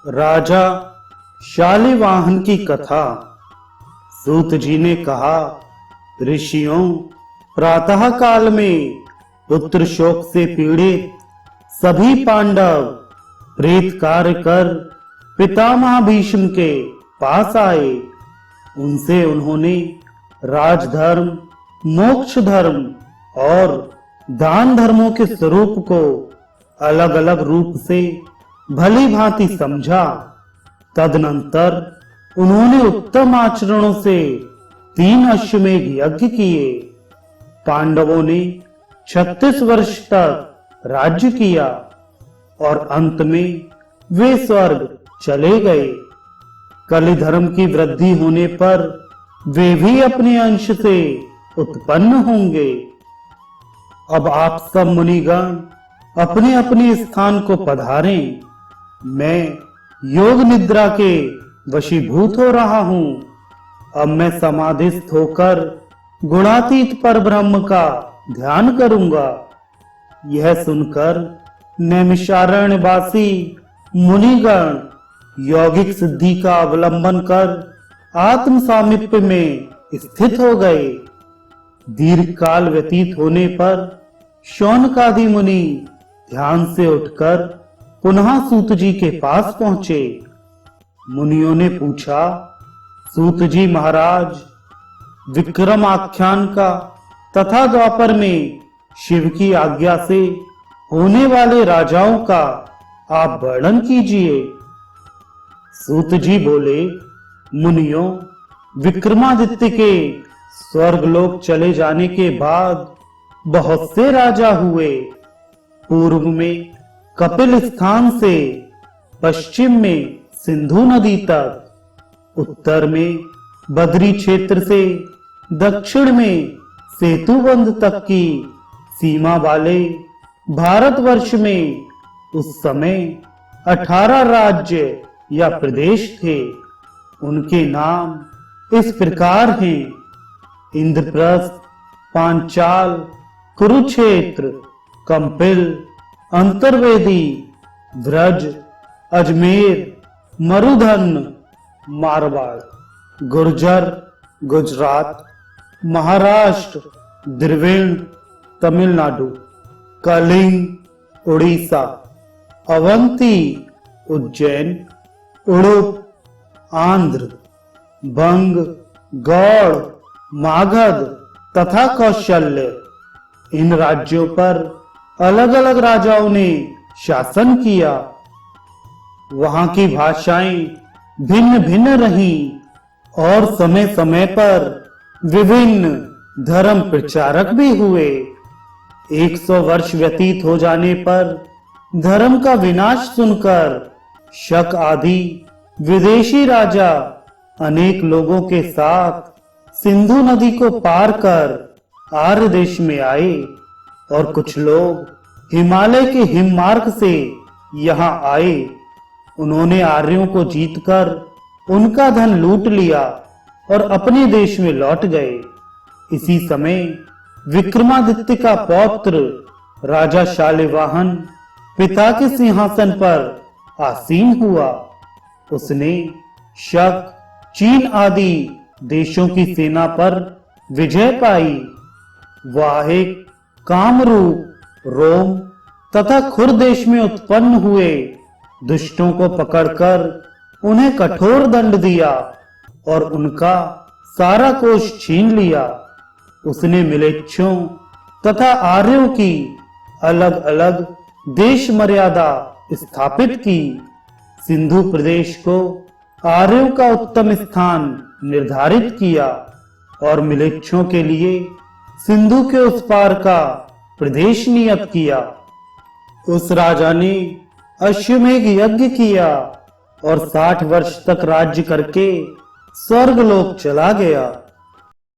राजा शालिवाहन की कथा। सूत जी ने कहा, ऋषियों, प्रातः काल में पुत्र शोक से पीड़ित सभी पांडव प्रेत कार्य कर पितामह भीष्म के पास आए। उनसे उन्होंने राजधर्म, मोक्ष धर्म और दान धर्मों के स्वरूप को अलग अलग रूप से भली भांति समझा। तदनंतर उन्होंने उत्तम आचरणों से 3 अश्वमेध यज्ञ किए। पांडवों ने 36 वर्ष तक राज्य किया और अंत में वे स्वर्ग चले गए। कलि धर्म की वृद्धि होने पर वे भी अपने अंश से उत्पन्न होंगे। अब आप सब मुनिगण अपने अपने स्थान को पधारें। मैं योग निद्रा के वशीभूत हो रहा हूं। अब मैं समाधिस्थ होकर गुणातीत पर ब्रह्म का ध्यान करूंगा। यह सुनकर नैमिषारण्यवासी मुनिगण यौगिक सिद्धि का अवलंबन कर आत्म सामीप्य में स्थित हो गए। दीर्घ काल व्यतीत होने पर शौनकादि मुनि ध्यान से उठकर पुनः सूत जी के पास पहुंचे। मुनियों ने पूछा, सूत जी महाराज, विक्रम आख्यान का तथा द्वापर में शिव की आज्ञा से होने वाले राजाओं का आप वर्णन कीजिए। सूत जी बोले, मुनियों, विक्रमादित्य के स्वर्गलोक चले जाने के बाद बहुत से राजा हुए। पूर्व में कपिल स्थान से पश्चिम में सिंधु नदी तक, उत्तर में बद्री क्षेत्र से दक्षिण में सेतुबंध तक की सीमा वाले भारतवर्ष में उस समय 18 राज्य या प्रदेश थे। उनके नाम इस प्रकार हैं: इंद्रप्रस्थ, पांचाल, कुरुक्षेत्र, कंपिल, अंतर्वेदी, व्रज, अजमेर, मरुधन, मारवाड़, गुर्जर, गुजरात, महाराष्ट्र, द्रविड़, तमिलनाडु, कलिंग, उड़ीसा, अवंती, उज्जैन, उड़ुप, आंध्र, बंग, गौड़, मागध तथा कौशल्य। इन राज्यों पर अलग अलग राजाओं ने शासन किया। वहां की भाषाएं भिन्न भिन्न रहीं और समय समय पर विभिन्न धर्म प्रचारक भी हुए। 100 वर्ष व्यतीत हो जाने पर धर्म का विनाश सुनकर शक आदि विदेशी राजा अनेक लोगों के साथ सिंधु नदी को पार कर आर्य देश में आए और कुछ लोग हिमालय के हिममार्ग से यहाँ आए। उन्होंने आर्यों को जीतकर उनका धन लूट लिया और अपने देश में लौट गए। इसी समय विक्रमादित्य का पौत्र राजा शालिवाहन पिता के सिंहासन पर आसीन हुआ। उसने शक, चीन आदि देशों की सेना पर विजय पाई। वह एक कामरूप, रोम तथा खुर देश में उत्पन्न हुए दुष्टों को पकड़कर उन्हें कठोर दंड दिया और उनका सारा कोष छीन लिया। उसने मिलेच्छों तथा आर्यों की अलग अलग देश मर्यादा स्थापित की। सिंधु प्रदेश को आर्यों का उत्तम स्थान निर्धारित किया और मिलेच्छों के लिए सिंधु के उस पार का प्रदेश नियत किया। उस राजा ने अश्वमेध यज्ञ किया और 60 वर्ष तक राज्य करके स्वर्गलोक चला गया।